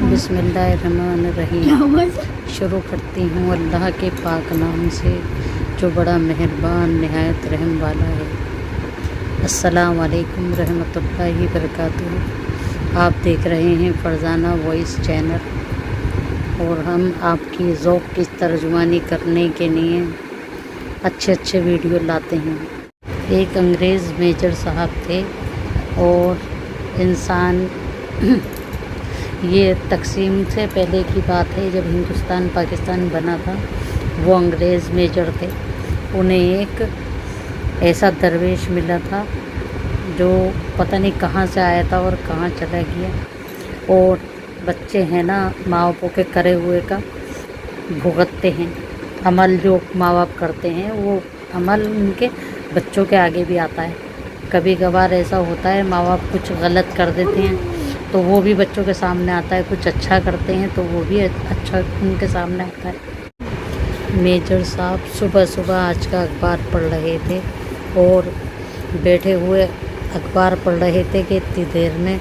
बिस्मिल्लाहिर्रहमानिर्रहीम। शुरू करती हूँ अल्लाह के पाक नाम से जो बड़ा मेहरबान निहायत रहम वाला है। अस्सलाम वालेकुम रहमतुल्लाहि बरकातुहू। आप देख रहे हैं फरजाना वॉइस चैनल और हम आपकी ज़ौक़ की तर्जुमानी करने के लिए अच्छे वीडियो लाते हैं। एक अंग्रेज़ मेजर साहब थे और इंसान ये तकसीम से पहले की बात है, जब हिंदुस्तान पाकिस्तान बना था। वो अंग्रेज़ मेजर थे। उन्हें एक ऐसा दरवेश मिला था जो पता नहीं कहाँ से आया था और कहाँ चला गया। और बच्चे हैं ना, माँ बापों के करे हुए का भुगतते हैं। अमल जो माँ बाप करते हैं वो अमल उनके बच्चों के आगे भी आता है। कभी कभार ऐसा होता है, माँ बाप कुछ गलत कर देते हैं तो वो भी बच्चों के सामने आता है। कुछ अच्छा करते हैं तो वो भी अच्छा उनके सामने आता है। मेजर साहब सुबह आज का अखबार पढ़ रहे थे और बैठे हुए अखबार पढ़ रहे थे कि इतनी देर में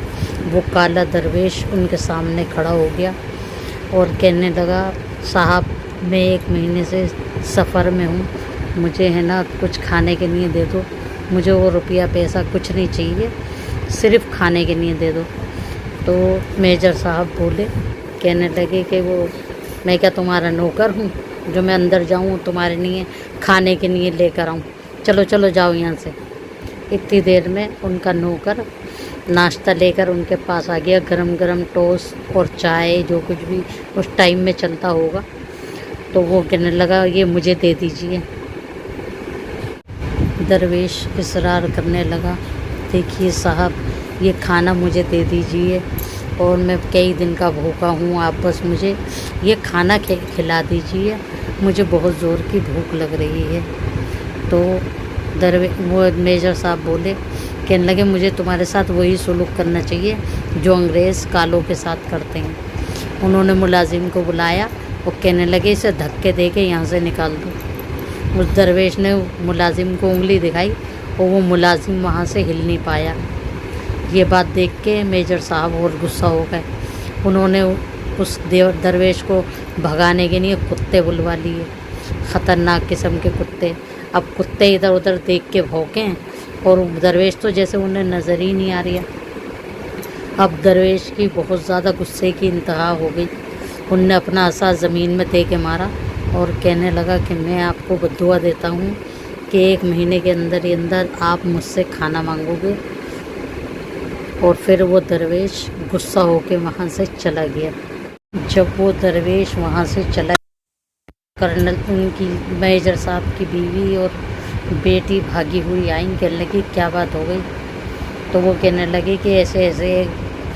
वो काला दरवेश उनके सामने खड़ा हो गया और कहने लगा, साहब मैं 1 महीने से सफ़र में हूँ, मुझे है ना कुछ खाने के लिए दे दो। मुझे वो रुपया पैसा कुछ नहीं चाहिए, सिर्फ़ खाने के लिए दे दो। तो मेजर साहब बोले, कहने लगे कि वो मैं क्या तुम्हारा नौकर हूँ जो मैं अंदर जाऊँ तुम्हारे लिए खाने के लिए लेकर आऊँ? चलो जाओ यहाँ से। इतनी देर में उनका नौकर नाश्ता लेकर उनके पास आ गया, गरम टोस्ट और चाय, जो कुछ भी उस टाइम में चलता होगा। तो वो कहने लगा, ये मुझे दे दीजिए। दरवेश इसरार करने लगा, देखिए साहब ये खाना मुझे दे दीजिए और मैं कई दिन का भूखा हूँ, आप बस मुझे ये खाना खिला दीजिए, मुझे बहुत ज़ोर की भूख लग रही है। तो वो मेजर साहब बोले, कहने लगे, मुझे तुम्हारे साथ वही सलूक करना चाहिए जो अंग्रेज़ कालों के साथ करते हैं। उन्होंने मुलाजिम को बुलाया और कहने लगे, इसे धक्के दे के यहाँ से निकाल दो। उस दरवेश ने मुलाजिम को उंगली दिखाई और वो मुलाजिम वहाँ से हिल नहीं पाया। ये बात देख के मेजर साहब और गुस्सा हो गए। उन्होंने उस दरवेश को भगाने के लिए कुत्ते बुलवा लिए, ख़तरनाक किस्म के कुत्ते। अब कुत्ते इधर उधर देख के भौंकें और दरवेश तो जैसे उन्हें नज़र ही नहीं आ रहा। अब दरवेश की बहुत ज़्यादा गुस्से की इंतहा हो गई। उनने अपना असा ज़मीन में दे के मारा और कहने लगा कि मैं आपको बद्दुआ देता हूँ कि 1 महीने के अंदर ही अंदर आप मुझसे खाना मांगोगे। और फिर वो दरवेश गुस्सा होके वहाँ से चला गया। जब वो दरवेश वहाँ से चला, कर्नल उनकी मेजर साहब की बीवी और बेटी भागी हुई आई, कहने लगी क्या बात हो गई? तो वो कहने लगे कि ऐसे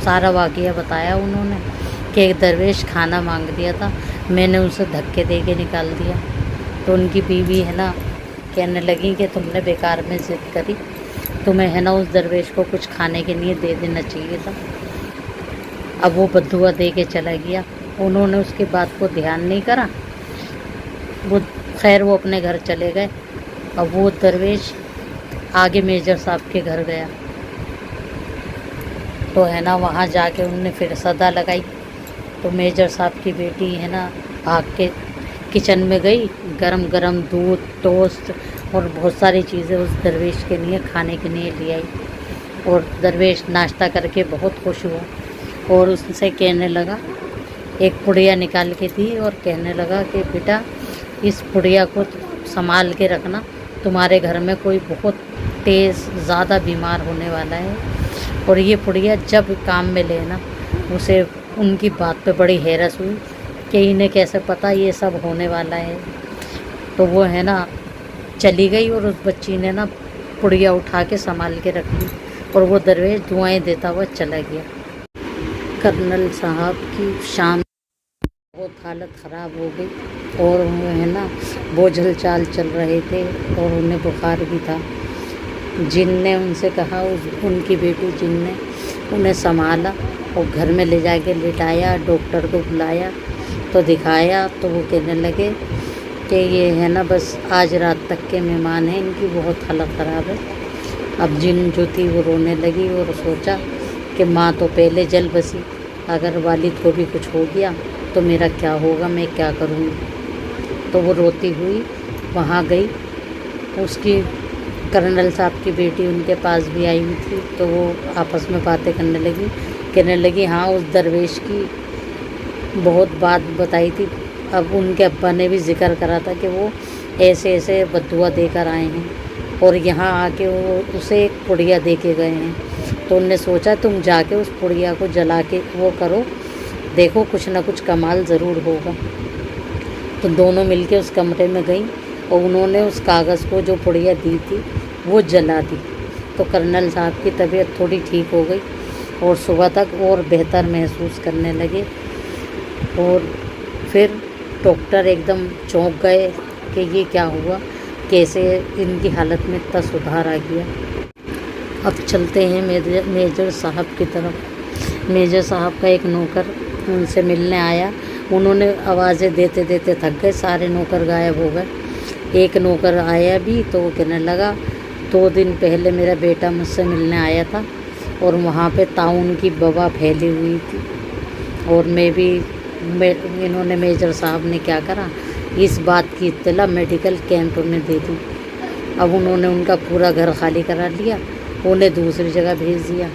सारा वाक़या बताया उन्होंने कि एक दरवेश खाना मांग दिया था, मैंने उसे धक्के दे के निकाल दिया। तो उनकी बीवी है ना कहने लगी कि तुमने बेकार में ज़िद करी, तुम्हें है ना उस दरवेश को कुछ खाने के लिए दे देना चाहिए था। अब वो बद्दुआ दे के चला गया। उन्होंने उसकी बात को ध्यान नहीं करा। वो अपने घर चले गए। अब वो दरवेश आगे मेजर साहब के घर गया तो है ना वहाँ जाके उनने फिर सदा लगाई। तो मेजर साहब की बेटी है ना भाग के किचन में गई, गरम दूध, टोस्ट और बहुत सारी चीज़ें उस दरवेश के लिए खाने के लिए ले आई। और दरवेश नाश्ता करके बहुत खुश हुआ और उससे कहने लगा, एक पुड़िया निकाल के दी और कहने लगा कि बेटा इस पुड़िया को संभाल के रखना, तुम्हारे घर में कोई बहुत तेज़ ज़्यादा बीमार होने वाला है और ये पुड़िया जब काम में लेना। उसे उनकी बात पे बड़ी हैरत हुई कि इन्हें कैसे पता ये सब होने वाला है। तो वो है ना चली गई और उस बच्ची ने ना पुड़िया उठा के संभाल के रख ली और वो दरवेश दुआएं देता हुआ चला गया। कर्नल साहब की शाम बहुत हालत ख़राब हो गई और वो है ना बोझल चाल चल रहे थे और उन्हें बुखार भी था। जिन ने उनसे कहा, उनकी बेटी जिन ने उन्हें संभाला और घर में ले जाके लिटाया, डॉक्टर को बुलाया तो दिखाया। तो वो कहने लगे कि ये है ना बस आज रात तक के मेहमान हैं, इनकी बहुत हालत ख़राब है। अब जिन जो थी वो रोने लगी और सोचा कि माँ तो पहले जल बसी, اگر والد کو بھی کچھ ہو گیا تو میرا کیا ہوگا، میں کیا کروں گی۔ تو وہ روتی ہوئی وہاں گئی، اس کی کرنل صاحب کی بیٹی ان کے پاس بھی آئی ہوئی تھی، تو وہ آپس میں باتیں کہنے لگی ہاں اس درویش کی بہت بات بتائی تھی۔ اب ان کے ابا نے بھی ذکر کرا تھا کہ وہ ایسے ایسے بددعا دے کر آئے ہیں اور یہاں آ کے وہ اسے ایک پڑیا دے کے گئے ہیں، تو ان نے سوچا تم جا کے اس پڑیا کو جلا کے وہ کرو، دیکھو کچھ نہ کچھ کمال ضرور ہوگا۔ تو دونوں مل کے اس کمرے میں گئیں اور انہوں نے اس کاغذ کو جو پڑیا دی تھی وہ جلا دی، تو کرنل صاحب کی طبیعت تھوڑی ٹھیک ہو گئی اور صبح تک اور بہتر محسوس کرنے لگے۔ اور پھر ڈاکٹر ایک دم چونک گئے کہ یہ کیا ہوا، کیسے ان کی حالت میں اتنا سدھار آ گیا۔ اب چلتے ہیں میجر صاحب کی طرف۔ میجر صاحب کا ایک نوکر ان سے ملنے آیا، انہوں نے آوازیں دیتے دیتے تھک گئے، سارے نوکر غائب ہو گئے۔ ایک نوکر آیا بھی تو وہ کہنے لگا 2 دن پہلے میرا بیٹا مجھ سے ملنے آیا تھا اور وہاں پہ طاعون کی وبا پھیلی ہوئی تھی، اور انہوں نے میجر صاحب نے کیا کرا، اس بات کی اطلاع میڈیکل کیمپ میں دے دی۔ اب انہوں نے ان کا پورا گھر خالی کرا لیا، انہیں دوسری جگہ بھیج دیا،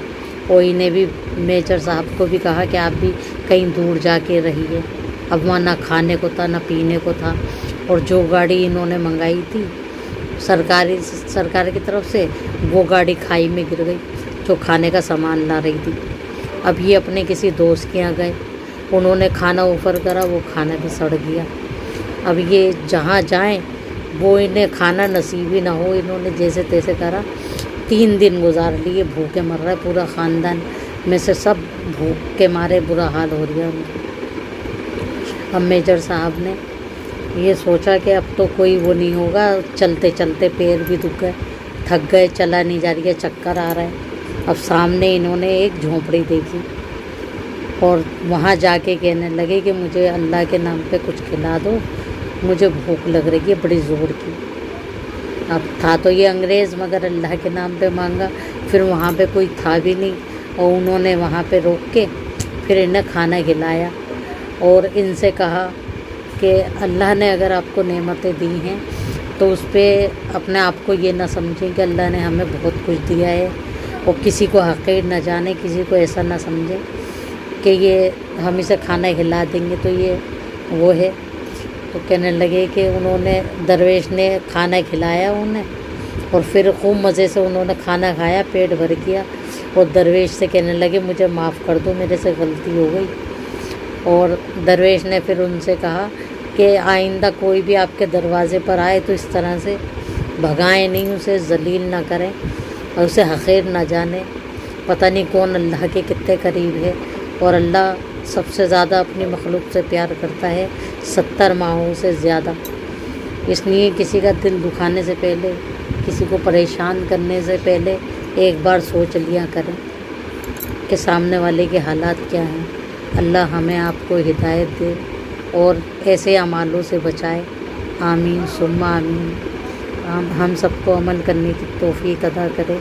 اور انہیں بھی میجر صاحب کو بھی کہا کہ آپ بھی کہیں دور جا کے رہیے۔ اب وہاں نہ کھانے کو تھا نہ پینے کو تھا، اور جو گاڑی انہوں نے منگائی تھی سرکار کی طرف سے، وہ گاڑی کھائی میں گر گئی جو کھانے کا سامان لا رہی تھی۔ اب یہ اپنے کسی دوست کے یہاں گئے، انہوں نے کھانا آفر کرا، وہ کھانا بھی سڑ گیا۔ اب یہ جہاں جائیں وہ انہیں کھانا نصیب ہی نہ ہو، انہوں نے جیسے تیسے کرا 3 دن گزار لیے، بھوکے مر رہا ہے پورا خاندان میں سے، سب بھوک کے مارے برا حال ہو رہا ہے۔ اب میجر صاحب نے یہ سوچا کہ اب تو کوئی وہ نہیں ہوگا، چلتے چلتے پیر بھی دکھ گئے، تھک گئے، چلا نہیں جا رہی ہے، چکر آ رہا ہے۔ اب سامنے انہوں نے ایک جھونپڑی دیکھی اور وہاں جا کے کہنے لگے کہ مجھے اللہ کے نام پہ کچھ کھلا دو، مجھے بھوک لگ رہی ہے بڑی زور کی۔ اب تھا تو یہ انگریز، مگر اللہ کے نام پہ مانگا، پھر وہاں پہ کوئی تھا بھی نہیں، اور انہوں نے وہاں پہ روک کے پھر انہیں کھانا کھلایا اور ان سے کہا کہ اللہ نے اگر آپ کو نعمتیں دی ہیں تو اس پہ اپنے آپ کو یہ نہ سمجھیں کہ اللہ نے ہمیں بہت کچھ دیا ہے، اور کسی کو حقیر نہ جانے، کسی کو ایسا نہ سمجھیں کہ یہ ہم اسے کھانا کھلا دیں گے تو یہ وہ ہے۔ تو کہنے لگے کہ انہوں نے درویش نے کھانا کھلایا انہیں، اور پھر خوب مزے سے انہوں نے کھانا کھایا، پیٹ بھر گیا، اور درویش سے کہنے لگے مجھے معاف کر دو، میرے سے غلطی ہو گئی۔ اور درویش نے پھر ان سے کہا کہ آئندہ کوئی بھی آپ کے دروازے پر آئے تو اس طرح سے بھگائیں نہیں، اسے ذلیل نہ کریں اور اسے حقیر نہ جانیں، پتہ نہیں کون اللہ کے کتنے قریب ہے، اور اللہ سب سے زیادہ اپنی مخلوق سے پیار کرتا ہے، 70 ماہوں سے زیادہ۔ اس لیے کسی کا دل دکھانے سے پہلے، کسی کو پریشان کرنے سے پہلے ایک بار سوچ لیا کریں کہ سامنے والے کے حالات کیا ہیں۔ اللہ ہمیں آپ کو ہدایت دے اور ایسے اعمالوں سے بچائے، آمین ثم آمین۔ ہم سب کو عمل کرنے کی توفیق عطا کرے۔